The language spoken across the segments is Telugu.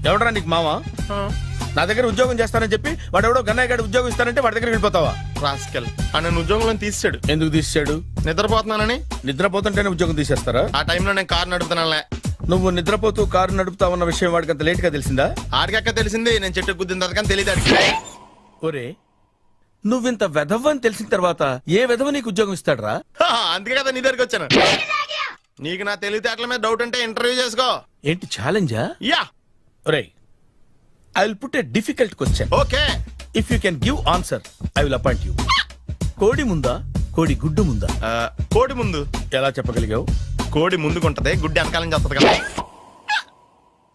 ఎవడరా నీకు మావా? నా దగ్గర ఉద్యోగం చేస్తానని చెప్పి వాడు ఎవడో గన్నయ్య గారి ఉద్యోగం ఇస్తానంటే వాడి దగ్గర వెళ్ళిపోతావా? రాస్కెల్ నన్ను ఉద్యోగంలో తీసాడు. ఎందుకు తీసాడు? నిద్రపోతున్నానని. నిద్రపోతుంటేనే ఉద్యోగం తీసేస్తారా? ఆ టైంలో నేను కారు నడుపుతున్నానులే. నువ్వు నిద్రపోతూ కారు నడుపుతావన్న విషయం వాడికి అంత లేట్ గా తెలిసిందా? ఆడికక్క తెలిసింది, నేను చెట్టు గుద్దిన తర్వాత కానీ తెలియదు. ఒరే, నువ్వింత వెధవ్ అని తెలిసిన తర్వాత ఏ వెధవ నీకు ఉద్యోగం ఇస్తాడరా? అందుకే కదా నీ దగ్గరికి వచ్చాను. నీకు నా తెలివితేటల మీద డౌట్ ఉంటే ఇంటర్వ్యూ చేసుకో. ఏంటి ఛాలెంజా? యా. ఒరే, I will put a difficult question. Okay. If you can give answer I will appoint you. కోడి ముందా, కోడి గుడ్డు ముందా? కోడి ముందు. ఎలా చెప్పగలిగావు? కోడి ముందుకుంటది, గుడ్డి వెనకాలం చేస్తుంది కదా.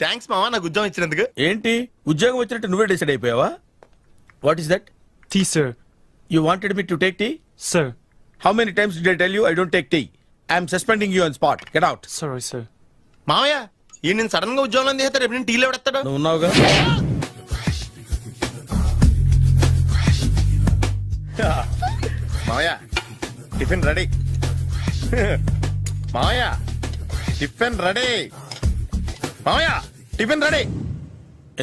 థ్యాంక్స్ మామా నాకు ఉద్యోగం ఇచ్చినందుకు. ఏంటి ఉద్యోగం వచ్చినట్టు నువ్వే డిసైడ్ అయిపోయావా? What is that? Tea, sir. You wanted me to take tea? Sir. How many times did I tell you I don't take tea? I am suspending you on spot. Get out. Sorry, sir. మామయ్య ఈ నేను సడన్ గా ఉద్యోగంలో తీస్తాడు. రేపు నేను టీలో పెడతాడు. నువ్వు ఉన్నావుగా. మామయ్య టిఫిన్ రెడీ. మామయ్య టిఫిన్ రెడీ. మామయ్య టిఫిన్ రెడీ.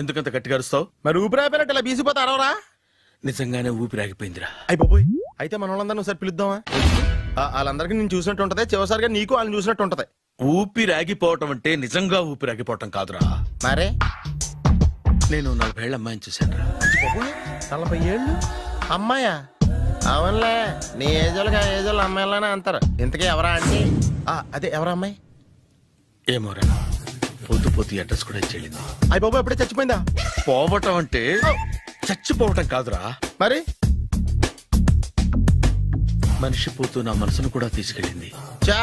ఎందుకంత గట్టిగా అరుస్తావు? మరి ఊపిరాయిపోయినట్టు ఇలా బీసిపోతే అరవరా? నిజంగానే ఊపిరాగిపోయిందిరా. అయిపోయి అయితే మన వాళ్ళందరినీ ఒకసారి పిలుద్దామా? వాళ్ళందరికీ నేను చూసినట్టు ఉంటది, చివరిసారిగా నీకు వాళ్ళని చూసినట్టు ఉంటది. ఊపిరాగిపోవటం అంటే నిజంగా ఊపిరాగిపోవటం కాదురా. మరే నేను 40 ఏళ్ల అమ్మాయిని చూశాను రా. 40 ఏళ్ళు అమ్మాయా? అవునులే, నీ ఏజోళ్ళకి ఆ ఏజోళ్ళు అమ్మాయిలానే అంటారు. ఇంతకీ ఎవరా అంటే? అదే ఎవరా అమ్మాయి? ఏమోరా, పొద్దు పొద్దు అడ్రస్ కూడా ఇచ్చేళ్ళింది. అయిపోయి ఎప్పుడే చచ్చిపోయిందా? పోవటం అంటే చచ్చిపోవటం కాదురా, మరి మనిషి పోతూ నా మనసును కూడా తీసుకెళ్ళింది. చా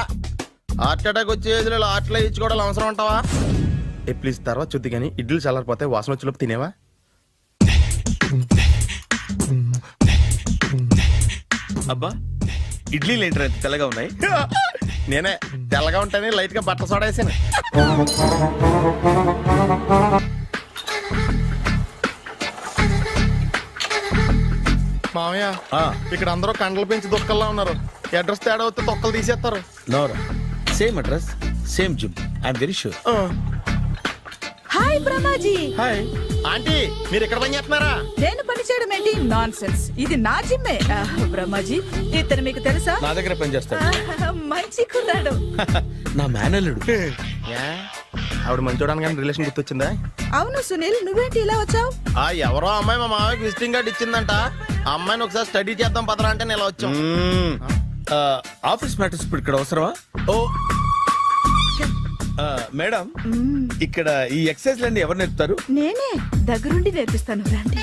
హార్ట్ అటాక్ వచ్చే ఏజ్లో హార్ట్లో ఇచ్చుకోవడం అవసరం ఉంటావా? ప్లీజ్ తర్వాత చూద్ది కానీ ఇడ్లీ చల్లారిపోతే వాసన వచ్చేలోపు తినేవా? అబ్బా, ఇడ్లీలు ఏంట్రా ఇంత తెల్లగా ఉన్నాయి? నేనే తెల్లగా ఉంటానే లైట్ గా బట్టలు సోడా వేసాను. మామయ్య ఇక్కడ అందరూ కండలు పెంచి దుక్కల్లా ఉన్నారు. అడ్రస్ తేడా వస్తే తొక్కలు తీసేస్తారు. నోరా, same address same gym. I'm very sure. Hi Brahmaji. Hi aunty, మీరు ఇక్కడ పని చేస్తున్నారా? నేను పని చేయడం ఏంటి? Nonsense. ఇది నా జిమ్మే. బ్రహ్మాజీ, ఇతను మీకు తెలుసా? నా దగ్గర పని చేస్తాడు. మంచి కుర్రాడు. నా మేనల్లుడు. ఆవిడ మంచోడానికి కానీ రిలేషన్ గుర్తొచ్చిందా? అవును సునీల్, నువ్వేంటి ఇలా వచ్చావు? ఎవరో అమ్మాయి మా మామయ్యకి విజిటింగ్ కార్డు ఇచ్చిందంట. ఆ అమ్మాయిని ఒకసారి స్టడీ చేద్దాం పదరా అంటే నేను ఇలా వచ్చాం. ఆఫీస్ మ్యాటర్స్ ఇప్పుడు ఇక్కడ అవసరమా? ఓ మేడం, ఇక్కడ ఈ ఎక్సర్సైజ్ లన్నీ ఎవరు నేర్పుతారు? నేనే దగ్గరుండి నేర్పిస్తాను, రండి.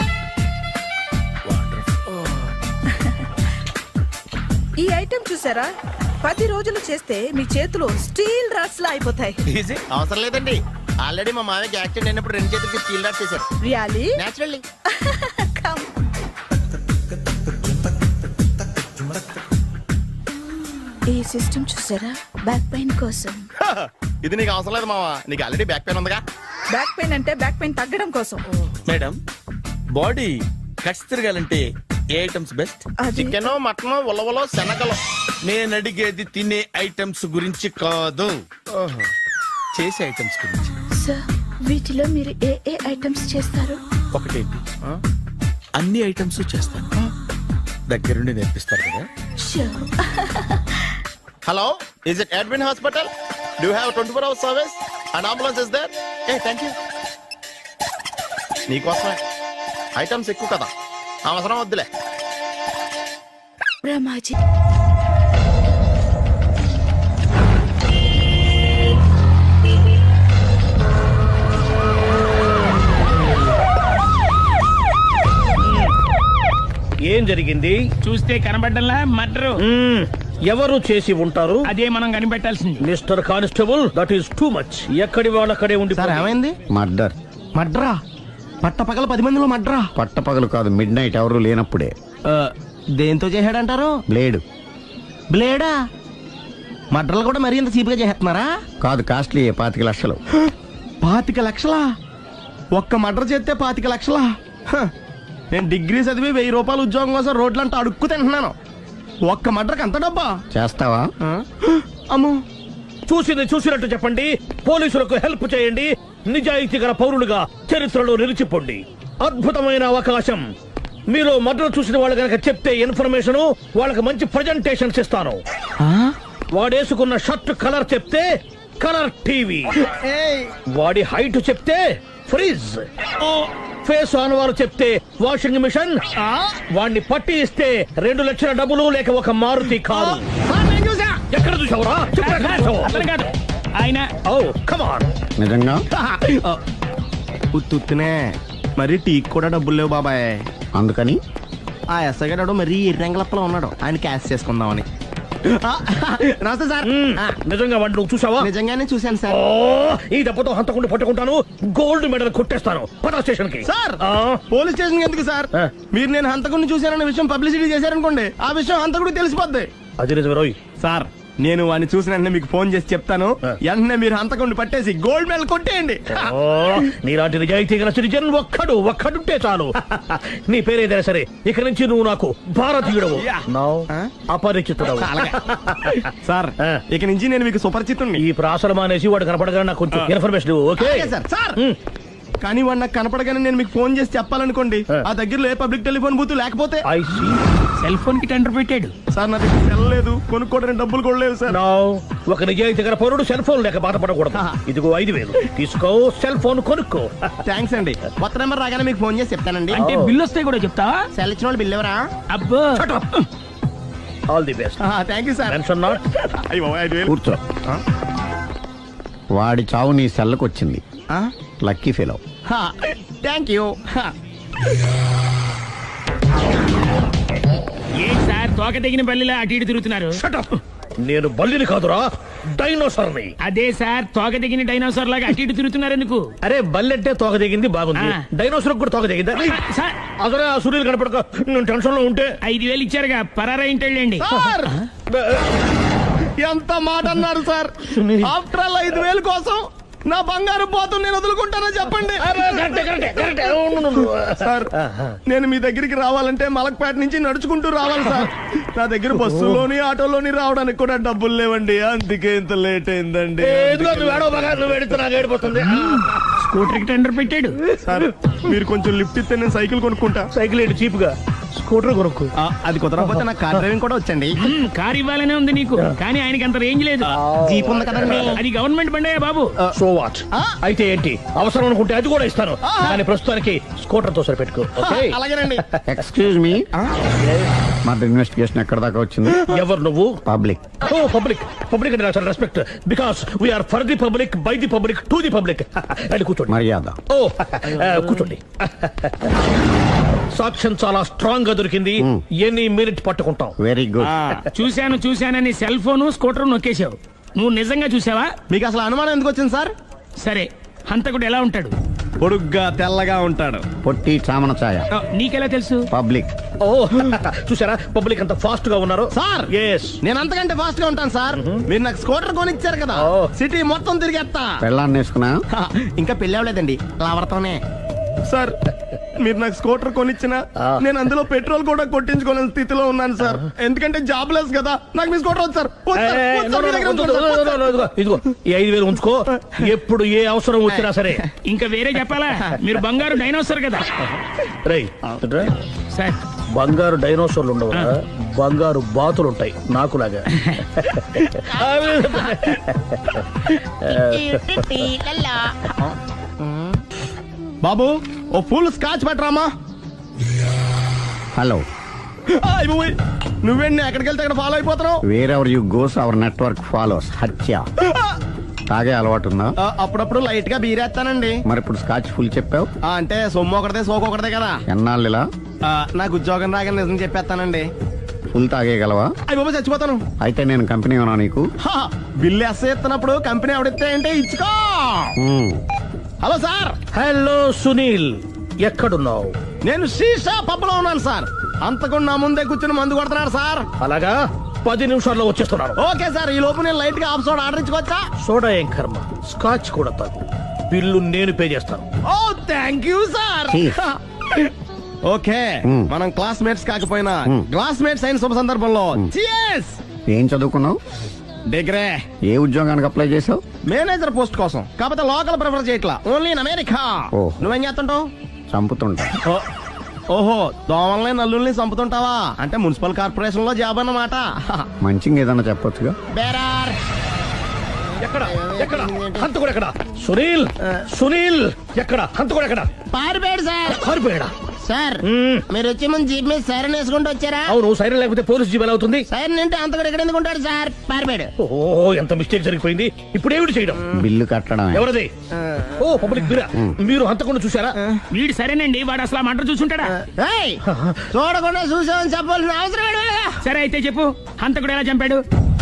ఈ ఐటెం చూసారా? 10 రోజులు చేస్తే మీ చేతులు స్టీల్ రాట్స్ లా అయిపోతాయి. అవసరం లేదండి, ఆల్రెడీ మా మామయ్యకి యాక్సిడెంట్ అయినప్పుడు 2 చేతులకి స్టీల్ రాట్ చేశారు. రియల్లీ? నేచురల్లీ. కమ్. ఈ సిస్టమ్ చూసారా? బ్యాక్ పెయిన్ కోసం. ఇది నీకు అవసరం లేదు మావా, నీకు ఆల్రెడీ బ్యాక్ పెయిన్ ఉందిగా. బ్యాక్ పెయిన్ అంటే బ్యాక్ పెయిన్ తగ్గడం కోసం. మేడం, బాడీ కట్స్ తిరగాలంటే ఏ ఐటమ్స్ బెస్ట్? చికెన్, మటన్, ఉలవలో, శనగలు. నేను అడిగేది తినే ఐటమ్స్ గురించి కాదు, చేసే ఐటమ్స్ గురించి. సార్, వీటిలో మీరు ఏ ఏ ఐటమ్స్ చేస్తారు? ఒకటేంటి, అన్ని ఐటమ్స్ చేస్తాను. దగ్గరుండి నేర్పిస్తారు కదా. Hello, is it admin hospital? Do you have 24 hours service and ambulance is there? Thank you. నీకోసమే ఐటమ్స్ ఎక్కువ కదా, అవసరం వద్దులే. బ్రహ్మాజీ, ఏం జరిగింది? చూస్తే కనబడ్డంలా మర్డరు. ఎవరు చేసి ఉంటారు? అదే మనం కనిపెట్టాల్సింది. Mister constable, that is too much. ఎక్కడి వాళ్ళక్కడే ఉండి. ఏమైంది? మర్డర్. మడ్రా? పట్టపగల 10 మందిలో మడ్రా? పట్టపగలు కాదు, మిడ్ నైట్ ఎవరు లేనప్పుడే. దేంతో చేశాడంటారు? బ్లేడ్. బ్లేడా? మడ్రలు కూడా మరీ ఇంత చీప్గా చేస్తున్నారా? కాదు, కాస్ట్లీ. 25 లక్షలు. 25 లక్షలా? ఒక్క మడ్ర చేస్తే 25 లక్షలా? నేను డిగ్రీ చదివి 1000 రూపాయలు ఉద్యోగం కోసం రోడ్లంతా అడుక్కు తింటున్నాను. ఒక్క మడ్రకు అంత డబ్బా? చేస్తావా? అమ్మో, చూసింది చూసినట్టు చెప్పండి, పోలీసులకు హెల్ప్ చేయండి. నిజాయితీ గల పౌరులుగా చరిత్రలో నిలిచిపోండి. అద్భుతమైన అవకాశం. మీరు మర్డర్ చూసిన వాళ్ళు కనుక చెప్తే ఇన్ఫర్మేషన్, వాళ్ళకి మంచి ప్రజెంటేషన్స్ ఇస్తాను. వాడేసుకున్న షర్ట్ కలర్ చెప్తే కలర్ టీవీ, వాడి హైట్ చెప్తే ఫ్రిజ్, ఫేస్ ఆన్ వారు చెప్తే వాషింగ్ మిషన్, వాడిని పట్టి ఇస్తే 2 లక్షల డబ్బులు లేక ఒక మారుతి కారు. ఎక్కడ చూసావురా? చెప్పు, ఎక్కడ చూసావు? అతను కాదు ఆయన. Oh come on. నిజంగా ఉత్తునే మరి టీకి కూడా డబ్బులు లేవు బాబాయ్. అందుకని ఆ ఎస్ఐ గారు మరీ ఎర్రంగలప్పలో ఉన్నాడు, ఆయన క్యాష్ చేసుకుందామని. నమస్తే సార్. నిజంగా వాడిని నువ్వు చూసావా? నిజంగానే చూశాను సార్. ఓ, ఈ దెబ్బతో హంతకుండా పట్టుకుంటాను, గోల్డ్ మెడల్ కొట్టేస్తాను. పద స్టేషన్ కి. సార్ పోలీస్ స్టేషన్ ఎందుకు సార్? మీరు నేను హంతకుడిని చూశానన్న విషయం పబ్లిసిటీ చేశారనుకోండి, ఆ విషయం హంతకుడికి తెలిసిపోద్ది. అది నిజమే రోయ్. సార్ నేను వాడిని చూసిన వెంటనే మీకు ఫోన్ చేసి చెప్తాను, వెంటనే మీరు హంతకుడిని పట్టేసి గోల్డ్ మెడల్ కొట్టేయండి. ఓ, నీలాంటి నిజాయితీ గల సిటిజన్ ఒక్కడుంటే చాలు. నీ పేరేదైనా సరే, ఇక నుంచి నువ్వు నాకు భారతీయుడవు, అపరిచితుడవు. సార్ ఇక నుంచి నేను మీకు సుపరిచితుణ్ణి. ఈ ప్రాసలు మానేసి వాడు కనపడగానే నాకు కొంచెం ఇన్ఫర్మేషన్ ఇవ్వు, ఓకే? సార్ సార్ కానీ వాడు నాకు కనపడగానే నేను మీకు ఫోన్ చేసి చెప్పాలనుకోండి, ఆ దగ్గరలో ఏ పబ్లిక్ టెలిఫోన్ బూత్ లేకపోతే. I see. సెల్ ఫోన్ కి టెండర్ పెట్టాడు. సార్ నా దగ్గర సెల్ లేదు, కొనుక్కోవడానికి డబ్బులు కూడా లేవు సార్. Now, ఒక నిజాయితీ గల పౌరుడు సెల్ ఫోన్ లేక బాధపడకూడదు. ఇదిగో 5,000 తీసుకో, సెల్ ఫోన్ కొనుక్కో. థ్యాంక్స్ అండి. కొత్త నెంబర్ రాగానే మీకు ఫోన్ చేసి చెప్తానండి. అంటే బిల్ వస్తే కూడా చెప్తావా? సెల్ ఇచ్చిన వాళ్ళు బిల్ ఎవరా? అబ్బో all the best. Thank you sir. Mention not. కూర్చో. వాడి చావు నీ సెల్లకు వచ్చింది. Lucky fellow. Thank you. A sir తోక తెగిన బల్లిలా అటు ఇటు తిరుగుతున్నారు? Shut up. నేను బల్లిని కాదురా, డైనోసార్ని. అదే సార్ తోక తెగిన డైనోసార్ లాగా అటు ఇటు తిరుగుతున్నారు ఎందుకు? అరే బల్లెట్టే తోక దిగింది బాగుంది, ఆ. డైనోసార్ కూడా తోక దిగిందా? సార్ అసలే ఆ సూర్యులు కనపడక నేను టెన్షన్ లో ఉంటే 5,000 ఇచ్చారుగా, పరారా ఇంటండి. సార్ ఎంత మాట అన్నారు సార్? ఆఫ్టర్ ఆల్ 5,000 కోసం నా బంగారు పోతు నేను వదులుకుంటానో చెప్పండి. సార్ నేను మీ దగ్గరికి రావాలంటే మలక్పేట నుంచి నడుచుకుంటూ రావాలి సార్. నా దగ్గర బస్సులోని ఆటోలోని రావడానికి కూడా డబ్బులు లేవండి, అందుకే ఇంత లేట్ అయిందండి. స్కూటర్ కి టెండర్ పెట్టాడు. సార్ మీరు కొంచెం లిఫ్ట్ ఇస్తే నేను సైకిల్ కొనుక్కుంటా. సైకిల్ ఏంటి చీప్ గా, స్కూటర్ కొనుక్కో. అది కుదరకపోతే నాకు కార్ డ్రైవింగ్ కూడా వచ్చండి. కార్ ఇవ్వాలనే ఉంది నీకు, కానీ ఆయనకి అంత రేంజ్ లేదు. జీప్ ఉంది కదండి. అది గవర్నమెంట్ బండే బాబు. So what? అయితే ఏంటి, అవసరం అనుకుంటే అది కూడా ఇస్తాను, కానీ ప్రస్తుతానికి స్కూటర్ తో సరిపెట్టుకో. అలాగేనండి. ఎక్స్క్యూజ్ మీ, మా ఇన్వెస్టిగేషన్ ఎక్కడ దాకా వచ్చింది? ఎవరు నువ్వు? పబ్లిక్. ఓ పబ్లిక్. పబ్లిక్ అంటే చాలా respect, because we are for the public, by the public, to the public. అది కూర్చోండి. మర్యాద. ఓ కూర్చోండి. సాక్ష్యం చాలా స్ట్రాంగ్ గా దొరికింది, ఎన్ని మినిట్ పట్టుకుంటాం. Very good. చూశానని సెల్ ఫోన్ స్కూటర్ నొక్కేశావు. నువ్వు నిజంగా చూసావా? మీకు అసలు అనుమానం ఎందుకు వచ్చింది సార్? సరే, హంతకుడు ఎలా ఉంటాడు? పొడుగ్గా తెల్లగా ఉంటాడు. పొట్టి చామన ఛాయ. నీకెలా తెలుసు? పబ్లిక్. ఓ చూసారా పబ్లిక్ అంత ఫాస్ట్ గా ఉన్నారు. సార్ ఎస్, నేను అంతకంటే ఫాస్ట్ గా ఉంటాను సార్. మీరు నాకు స్కూటర్ కొనిచ్చారు కదా, సిటీ మొత్తం తిరిగేస్తా. పెళ్ళాన్ని వేసుకున్నా? ఇంకా పెళ్లి అవ్వలేదండి, లావడతానే. సార్ మీరు నాకు స్కూటర్ కొనిచ్చిన నేను అందులో పెట్రోల్ కూడా కొట్టించుకోలేని స్థితిలో ఉన్నాను సార్. ఎందుకంటే జాబ్ లెస్ కదా, నాకు మీ స్కూటర్ వద్దు సార్. ఇదిగో ఈ 5,000 ఉంచుకో, ఎప్పుడు ఏ అవసరం వచ్చినా సరే. ఇంకా వేరే చెప్పాలా? మీరు బంగారు డైనోసార్ కదా. రై సార్ బంగారు డైనోసార్లు ఉండవు, బంగారు బాతులు ఉంటాయి నాకులాగా. బాబు ఓ ఫుల్ స్కాచ్ పట్టరామా. హలో. నువ్వేంటి ఎక్కడికి వెళ్తే అక్కడ ఫాలో అయిపోతున్నావు? Wherever you goes our network follows. హత్య. తాగే అలవాటు ఉందా? అప్పుడప్పుడు లైట్ గా బీరేస్తానండి. మరి ఇప్పుడు స్కాచ్ ఫుల్ చెప్పావు అంటే సొమ్ము ఒకటిదే సోకు ఒకటిదే కదా. ఎన్నాళ్ళు ఇలా? నాకు ఉద్యోగం రాగానే నిజం చెప్పేస్తానండి. ఫుల్ తాగేయగలవా? అయ్యి బాబు చచ్చిపోతాను. అయితే నేను కంపెనీ ఉన్నా నీకు? బిల్లు ఎస్ ఎత్తినప్పుడు కంపెనీ ఎవడితే అంటే ఇచ్చుకో. Hello sir. హలో సునీల్, ఎక్కడున్నావు? నేను శీషా పబ్లో ఉన్నాను సార్. అంతకుండా నా ముందే కూర్చుని మందు కొడుతున్నాడు సార్. అలాగా, 10 నిమిషాల్లో వచ్చేస్తున్నాను. ఓకే సార్, ఈ లోపు నేను లైట్ గా హాఫ్ సోడా ఆర్డర్ ఇచ్చుకోవచ్చా? సోడా ఏం కర్మ, స్కాచ్ కూడా తాగు, బిల్లు నేను పే చేస్తాను. ఓ థ్యాంక్ యూ సార్. ఓకే మనం క్లాస్మేట్స్ కాకపోయినా క్లాస్మేట్స్ అయిన శుభ సందర్భంలో cheers. ఏం చదువుకున్నావు? డిగ్రీ ఏ ఉద్యోగానికి అప్లై చేసావు? మేనేజర్ పోస్ట్ కోసం, కాకపోతే లోకల్ ప్రిఫర్ చేయట్లా, ఓన్లీ ఇన్ అమెరికా. ఓహో. నువ్వేం చేస్తుంటావు? చంపుతుంటా. ఓహో, దోమల్ని నల్లుల్ని చంపుతుంటావా? అంటే మున్సిపల్ కార్పొరేషన్ లో జాబ్ అన్నమాట. మంచిగా ఏదన్నా చెప్పొచ్చుగా. బేరార్. ఎక్కడ ఎక్కడ హంతకుడు ఎక్కడ? సునీల్ సునీల్ ఎక్కడ హంతకుడు ఎక్కడ? పారిపోయాడు సార్. పారిపోయాడా? సార్ మీరు వచ్చే ముందు జీప్ మీద సైరన్ వేసుకుంటూ వచ్చారా? అవును, సైరన్ లేకపోతే పోలీస్ జీవన్ అవుతుంది. సైరన్ అంటే అంత కూడా ఎక్కడ ఎందుకు ఉంటాడు సార్? పారిపోయాడు. ఓ ఎంత మిస్టేక్ జరిగిపోయింది. ఇప్పుడు ఏమిటి చేయడం? బిల్లు కట్టడమే. ఎవరది? ఓ పబ్లిక్ బిరా. మీరు హంతకుండా చూసారా? వీడు సరేనండి, వాడు అసలు ఆ మంట చూసుంటాడా? ఏయ్, చూడకుండా చూసామని చెప్పాల్సిన అవసరం ఏంటి? సరే అయితే చెప్పు, హంతకుడు ఎలా చంపాడు?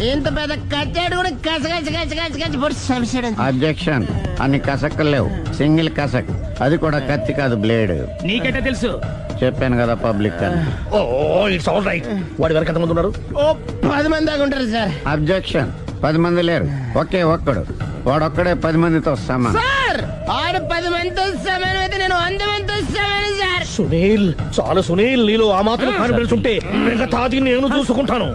ఇంత పెద్ద కచ్చాడు కూడా కచ్చ పొడి సమస్యడు. అబ్జెక్షన్. అన్ని కసక్కులు లేవు, సింగిల్ కసక్. అది కూడా కత్తి కాదు, బ్లేడ్. నీకెట్టా తెలుసు? చెప్పాను కదా పబ్లిక్ అని. Oh it's all right. వాడి వెనక ఎంతమంది ఉన్నారు? ఓ 10 మంది దాకా ఉంటారు సార్. అబ్జెక్షన్. 10 మంది లేరు, ఒకే ఒక్కడు. వాడొక్కడే 10 మందితో సమానం. సార్ ఆడు 10 మందితో సమానం అయితే నేను 100 మందితో సమానం సార్. సునీల్, చాలా సునీల్, నీలో ఆ మాత్రం కాన్ఫిడెన్స్ ఉంటే మిగతాది నేను చూసుకుంటాను.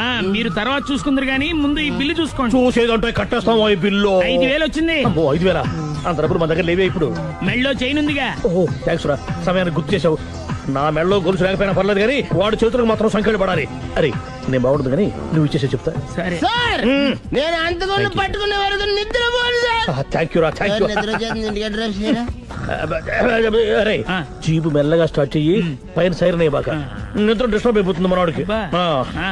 ఆ మీరు తర్వాత చూసుకుందరు గానీ ముందు ఈ బిల్లు చూసుకోండి. చూసేదంటే కట్టేస్తాం ఈ బిల్లు. 5,000 వచ్చింది. అమ్మో 5,000? అంత డబ్బులు మన దగ్గర లేవే ఇప్పుడు. మెళ్ళో చైన్ ఉందిగా. ఓహో థ్యాంక్స్ రా, సమయానికి గుర్తు చేసావు. నా మెడలో గొలుసు లేకపోయినా పర్లేదు కానీ వాడి చేతులకు మాత్రం సంఖ్యలు పడాలి. అరే నేను బాగుంటుంది కానీ నువ్వు ఇచ్చేసే చెప్తా. సరే సార్ నేను అంతకుండా పట్టుకునే వరకు నిద్రపోను సార్. థ్యాంక్ యూ రా, థ్యాంక్ యూ. నిద్ర వచ్చేస్తుంది, ఇంటికి అడ్రస్ చేయరా? అరే ఆ. జీపు మెల్లగా స్టార్ట్ చెయ్యి, పైన సైరన్ అయ్యి బాగా. నిద్ర డిస్టర్బ్ అయిపోతుంది మనవాడికి. బా. ఆ. ఆ.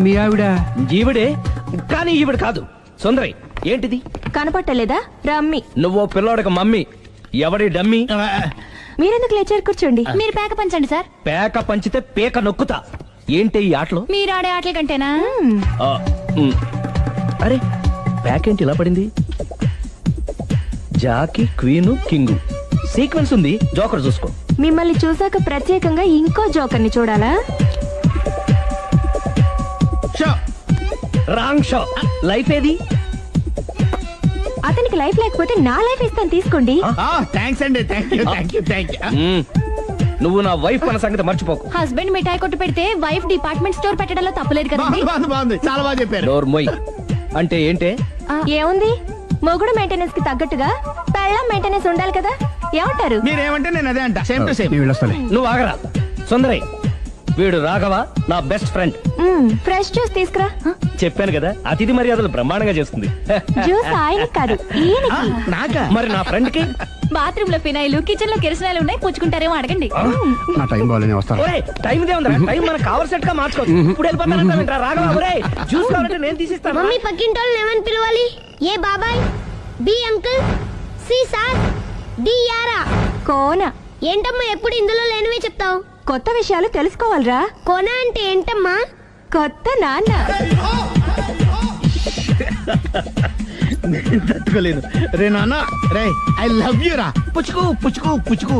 మీ ఆవిడ ఈవిడే, కానీ ఈవిడ కాదు. సుందరి ఏంటిది కనపట్టలేదా? రమ్మి. నువ్వు పిల్లోడికి మమ్మీ. ఎవడి డమ్మీ? మీరెందుకు లేచారు? కూర్చోండి. మీరు పేక పంచండి సార్. పేక పంచితే పేక నొక్కుతా. ఏంటి ఈ ఆటలు? మీరు ఆడే ఆటల కంటేనా? ఆ, ఉమ్. అరే పేకేంటి ఇలా పడింది? జాకీ, క్వీను, కింగు సీక్వెన్స్ ఉంది. జోకర్ చూసుకో. మిమ్మల్ని చూసాక ప్రత్యేకంగా ఇంకో జోకర్ని చూడాలా? Wrong show. లైఫ్ ఏది? అతనికి లైఫ్ లేకపోతే నా లైఫ్ ఇస్తాను, తీసుకోండి. థ్యాంక్స్ అండి. Thank you. నువ్వు నా వైఫ్ అన్న సంగతి మర్చిపోకు. హస్బెండ్ మిఠాయి కొట్టు పెడితే వైఫ్ డిపార్ట్మెంట్ స్టోర్ పెట్టడంలో తప్పలేదు కదండి. బాగుంది, చాలా బాగా చెప్పారు. డోర్ మొయ్. అంటే ఏంటే? ఏముంది, మొగుడు మెయింటెనెన్స్ కి తగ్గట్టుగా పెళ్ళం మెయింటెనెన్స్ ఉండాలి కదా. ఏమంటారు? మీరేమంటే నేను అదే అంట. Same to same. నువ్వు ఆగరా. సుందరై, వీడు రాఘవ, నా బెస్ట్ ఫ్రెండ్. ఫ్రెష్ జ్యూస్ తీసుకురా. చెప్పాను కదా, అతిథి మర్యాదలు బ్రహ్మాండంగా చేస్తుంది. జ్యూస్ ఆయనకి కాదు, ఈయనకి. నాకా? మరి నా ఫ్రెండ్ కి? బాత్రూమ్ లో ఫినాయిల్, కిచెన్ లో కిరసనాయిలు ఉన్నాయి, పుచ్చుకుంటారేమో అడగండి. నా టైం బాగాలేని వస్తాను. ఒరే టైం ఇదే ఉందిరా. టైం మనకు కావల్ సెట్ గా మార్చుకోవచ్చు. ఇప్పుడు వెళ్ళిపోతానంటా రాఘవ. ఒరే జ్యూస్ కావాలంటే నేను తీసిస్తాను. మమ్మీ పక్కింటోళ్ళని ఏమని పిలవాలి? ఏ బాబాయ్, B uncle, C sir, D యారా. కోన. ఏంటమ్మా ఎప్పుడు ఇందులో లేనివే చెప్తావు? కొత్త విషయాలు తెలుసుకోవాలిరా. కోన అంటే ఏంటమ్మా? కొత్త నాన్న. తట్టుకోలేదు రే నాన్న రే ఐ లవ్ యూ రా పుచ్చుకు పుచ్చుకు పుచ్చుకు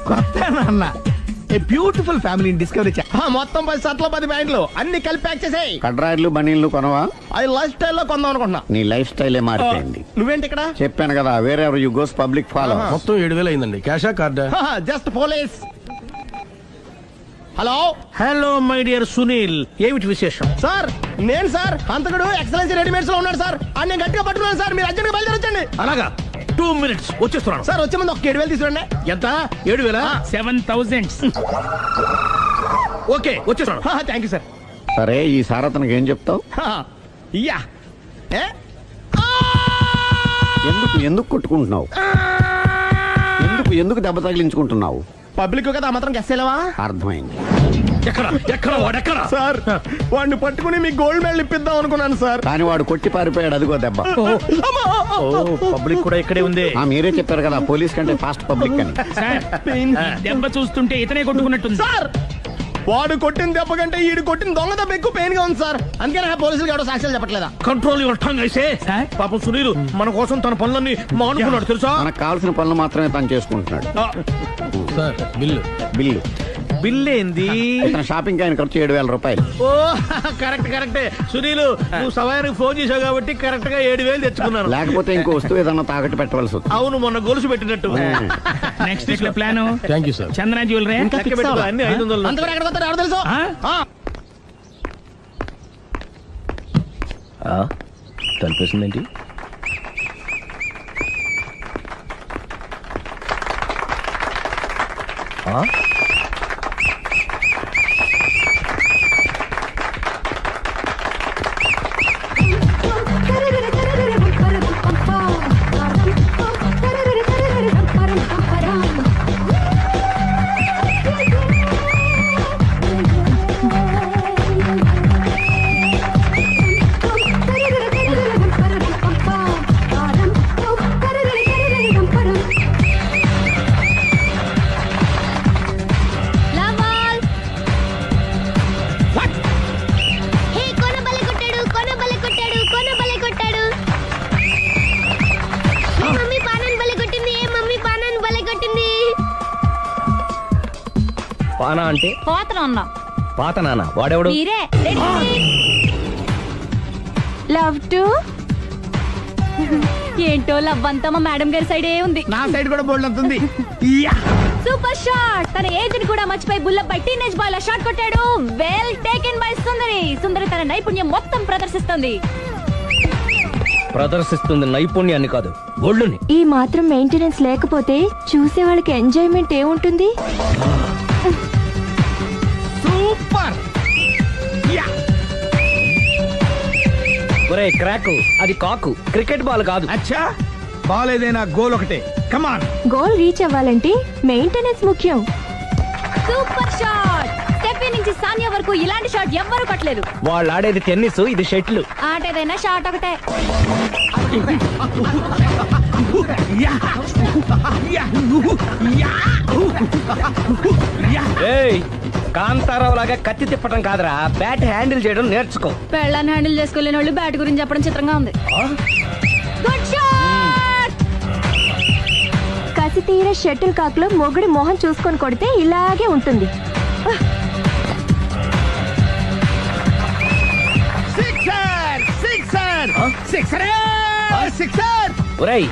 కొత్త నాన్న ఏ బ్యూటిఫుల్ ఫ్యామిలీని డిస్కవరీ మొత్తం 10 షర్ట్లు 10 ప్యాంట్లు అన్ని కలిపి ప్యాక్ చేసేయ్. కడ్రాయిడ్లు బనీళ్లు కొనవా? అది లైఫ్ స్టైల్లో కొందాం అనుకుంటున్నా. నీ లైఫ్ స్టైలే మారిపోయింది. నువ్వేంటి ఇక్కడ? చెప్పాను కదా, వేరే ఎవరు యు గోస్ పబ్లిక్ ఫాలో. మొత్తం 7,000 అయిందండి. క్యాషా కార్డా? Just police. Hello hello my dear Sunil, ఏమిటి విశేషం? సార్, నేను సార్ హంతకుడు ఎక్సలెన్సీ రెడీమేడ్స్ లో ఉన్నాడు సార్. అని నేను గట్టిగా పట్టుకున్నాను సార్. మీరు అర్జెంట్గా బయలుదేరొచ్చండి. అలాగా, 2 minutes వచ్చేస్తున్నాను. సార్ వచ్చే ముందు ఒక 7,000 తీసుకురండి. ఎంత? 7,000? 7,000. ఓకే, వచ్చేస్తున్నాను. Thank you sir. సరే, ఈ సార్ అతనికి ఏం చెప్తావు? ఇయ్యా ఏ? ఎందుకు ఎందుకు కొట్టుకుంటున్నావు? ఎందుకు దెబ్బ తగిలించుకుంటున్నావు? పబ్లిక్ కదా మాత్రం గెస్సేలేవా? అర్థమైంది. ఎక్కడ వాడెక్కడా? సార్, వాడిని పట్టుకుని మీ గోల్డ్ మెడల్ ఇప్పిద్దాం అనుకున్నాను సార్. కానీ వాడు కొట్టి పారిపోయాడు, అదిగో దెబ్బ. పబ్లిక్ కూడా ఇక్కడే ఉంది. మీరే చెప్పారు కదా, పోలీస్ కంటే ఫాస్ట్ పబ్లిక్ అని. సార్, దెబ్బ చూస్తుంటే ఇతనే కొట్టుకున్నట్టుంది. సార్, వాడు కొట్టిన దెబ్బ కంటే ఈడు కొట్టిన దొంగ దెబ్బ ఎక్కువ పెయిన్ గా ఉంది సార్. అందుకని పోలీసులు ఎవడో సాక్ష్యాలు చెప్పట్లేదా? కంట్రోల్ యువర్ టంగ్ అయితే. సార్? పాపం సునీల్ మన కోసం తన పనులన్నీ మానుకున్నాడు తెలుసా? మనకు కావాల్సిన పనులు మాత్రమే తను చేసుకుంటున్నాడు. సార్, బిల్లు బిల్ ఏంది? ఇతను షాపింగ్ ఆయన ఖర్చు 7,000 రూపాయలు. ఓ కరెక్టే సునీల్, నువ్వు సమయానికి ఫోన్ చేసావు కాబట్టి కరెక్ట్ గా 7,000 తెచ్చుకున్నాను. లేకపోతే ఇంకో వస్తువు ఏదన్నా తాకట్టు పెట్టవలసి వస్తుంది. అవును, మొన్న గొలుసు పెట్టినట్టు. నెక్స్ట్ వీక్ లో plan thank you sir. Chandana jewellery. లెక్క పెట్టుకో, అన్ని 500. అంతవరకు ఎక్కడ పోతారు ఎవరు తెలుసు? తలిపేసిందేంటి? పానా అంటే పాత నాన్న వాడెవడు? లవ్ టు ఏంటో లవ్ అంతా మా మేడం గారి సైడే ఉంది. నా సైడ్ కూడా బోల్డ్ అంతుంది. Super shot. తన ఏజ్ ని కూడా మర్చిపోయి బుల్లపై టీనేజ్ బాయ్ లా షాట్ కొట్టాడు. వెల్ టేకెన్ బై సుందరి తన నైపుణ్యం మొత్తం ప్రదర్శిస్తుంది నైపుణ్యాన్ని కాదు, గోల్డ్ని. ఈ మాత్రం మెయింటెనెన్స్ లేకపోతే చూసే వాళ్ళకి ఎంజాయ్మెంట్ ఏముంటుంది? సూపర్. ఒరే క్రాకు, అది కాకు, క్రికెట్ బాల్ కాదు. అచ్చా, బాల్ ఏదైనా గోల్ ఒకటే. కమాన్. గోల్ రీచ్ అవ్వాలంటే మెయింటెనెన్స్ ముఖ్యం. Super shot. స్టెఫీ నుంచి సానియా వరకు ఇలాంటి షాట్ ఎవ్వరూ కొట్టలేదు. వాళ్ళు ఆడేది టెన్నిస్, ఇది షటిల్. ఆట ఏదైనా షాట్ ఒకటే. కాంతారావు లాగా కత్తి తిప్పడం కాదురా, బ్యాట్ హ్యాండిల్ చేయడం నేర్చుకో. పెళ్ళాన్ని హ్యాండిల్ చేసుకోలేని వాళ్ళు బ్యాట్ గురించి చెప్పడం చిత్రంగా ఉంది. Good shot. కసి తీర షటిల్ కాక్ లో మొగుడి మొహం చూసుకొని కొడితే ఇలాగే ఉంటుంది. ఒరేయ్,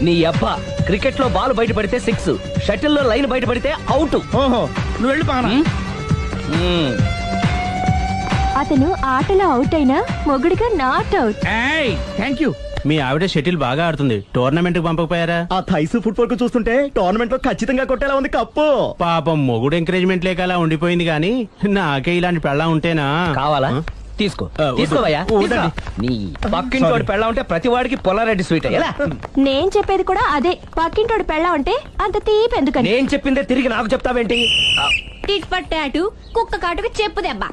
నీ అబ్బా, క్రికెట్ లో బాల్ బయట పడితే 6, షటిల్ లో లైన్ బయట పడితే అవుట్. ఓహో, నువ్వు వెళ్ళి పానా. అతను ఆటలో అవుట్ అయినా మొగుడిగా నాట్ అవుట్. Thank you. మీ ఆవిడ షటిల్ బాగా ఆడుతుంది, టోర్నమెంట్ కి పంపకపోయారా? ఆ థైస్ ఫుట్బాల్ కు చూస్తుంటే టోర్నమెంట్ లో ఖచ్చితంగా కొట్టేలా ఉంది కప్పు. పాపం మొగుడు ఎంకరేజ్మెంట్ లేక అలా ఉండిపోయింది గానీ నాకే ఇలాంటి పెళ్ళా ఉంటేనా. కావాలా? తీసుకో, తీసుకోవయ్యా. నీ పక్కింటోడి పెళ్ళ ఉంటే ప్రతి వాడికి పొలారెడ్డి స్వీట్ ఎలా? నేను చెప్పేది కూడా అదే. పక్కింటోడు పెళ్ళా ఉంటే అంత తీపి ఎందుకని. నేను చెప్పిందే తిరిగి నాకు చెప్తావేంటి? టిట్ ఫర్ టాటు, కుక్క కాటుకు చెప్పు దెబ్బ.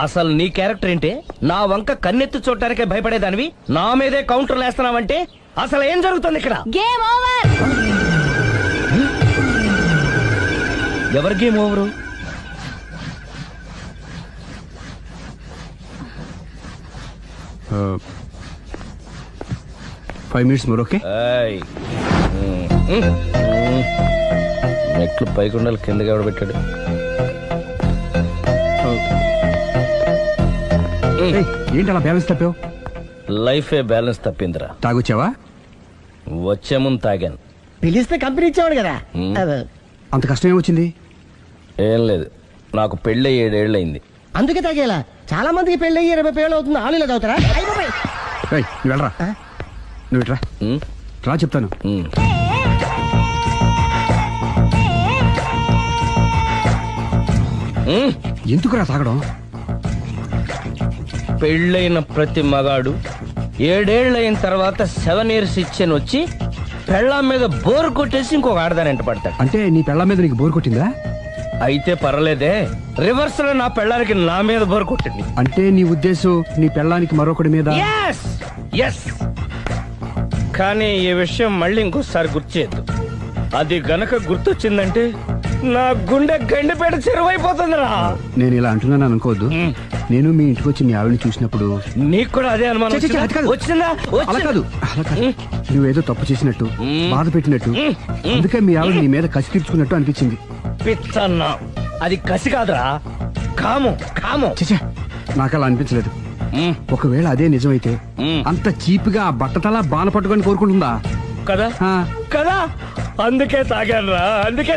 అసలు నీ క్యారెక్టర్ ఏంటి? నా వంక కన్నెత్తి చూడటానికే భయపడేదానివి నా మీదే కౌంటర్ వేస్తున్నావంటే అసలు ఏం జరుగుతుంది ఇక్కడ? Game over. ఎవరి game over? 5 minutes more, okay? మెట్లు పైకుండాలి కిందకి ఎవడ పెట్టాడు? ఏంటి అలా బ్యాలెన్స్ తప్పావు? లైఫే బ్యాలెన్స్ తప్పిందిరా. తాగొచ్చావా? వచ్చే ముందు తాగాను. పిలిస్తే కంపెనీ ఇచ్చేవాడు కదా. అంత కష్టం ఏమొచ్చింది? ఏం లేదు, నాకు పెళ్ళి 7 ఏళ్ళు అయింది. అందుకే తాగేలా. చాలా మందికి పెళ్ళి 20 ఏళ్ళు అవుతుంది. ఆలు ఇలా తాగుతారా? ఏయ్, నువ్వు వెళ్ళరా. నువ్వు ఇట్రా రా, చెప్తాను. ఎందుకురా తాగడం? పెళ్ళైన ప్రతి మగాడు 7 ఏళ్ళు అయిన తర్వాత 7 years ఇచ్చాను వచ్చి పెళ్ళాం మీద బోర్ కొట్టేసి ఇంకొక ఆడదాని ఎంట పడతాడు. అంటే నీ పెళ్ళ మీద నీకు బోర్ కొట్టిందా? అయితే పర్లేదే, రివర్స్ లో నా పెళ్ళానికి నా మీద బోర్ కొట్టింది. అంటే నీ ఉద్దేశం నీ పెళ్ళానికి మరొకటి మీద? Yes. కానీ ఈ విషయం మళ్ళీ ఇంకోసారి గుర్తు చేయద్దు. అది గనక గుర్తొచ్చిందంటే నా గుండె గండిపేట చెరువైపోతుందిరా. నేను ఇలా అంటున్నాను అనుకోవద్దు. నేను మీ ఇంటికి వచ్చి మీ ఆవిడని చూసినప్పుడు నీకు కూడా అదే అనుమానం ఛీ, ఛీ, అది కాదు. వచ్చిందా? అలా కాదు, అలా కాదు. నువ్వేదో తప్పు చేసినట్టు, బాధ పెట్టినట్టు, అందుకే మీ ఆవిడ నీ మీద కసి తీర్చుకున్నట్టు అనిపించింది. పిచ్చన్నా, అది కసి కాదురా, కాము. చచ్చా, నాకు అలా అనిపించలేదు. ఒకవేళ అదే నిజమైతే అంత చీప్ గా ఆ బట్టతలా బాన పట్టుకొని కోరుకుంటుందా? కదా ఆ. కదా, అందుకే తాగాను రా, అందుకే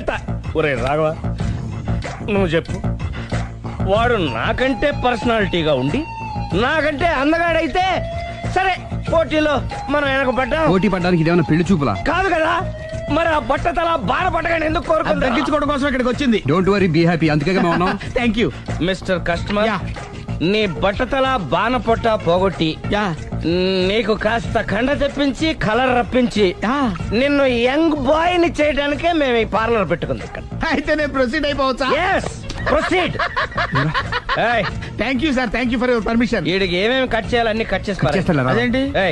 ఒరే రాఘవ, నువ్వు చెప్పు, వాడు నాకంటే పర్సనాలిటీగా ఉండి నాకంటే అందగాడైతే సరే, పోటీలో మనం వెనక పడ్డాం. పోటీ పడ్డానికి ఇదేమన్నా పెళ్లి చూపులా? కాదు కదా, మరి ఆ బట్టతల బాన పట్టగానే ఎందుకు కోరుకుంటా? తగ్గించుకోవడం కోసం ఇక్కడికి వచ్చింది. Don't worry, be happy. అందుకే మేము ఉన్నాం. Thank you mister customer. నీ బట్టతల బాన పొట్ట పోగొట్టి నీకు కాస్త కండ తెప్పించి కలర్ రప్పించి నిన్ను యంగ్ బాయ్ ని చేయడానికే మేము ఈ పార్లర్ పెట్టుకుంది ఇక్కడ. అయితే నేను ప్రొసీడ్ అయిపోవచ్చా? Proceed. Thank you sir, thank you for your permission. వీడికి ఏమేమి కట్ చేయాలి అన్ని కట్ చేసి చేస్తాను రా. అదేంటి?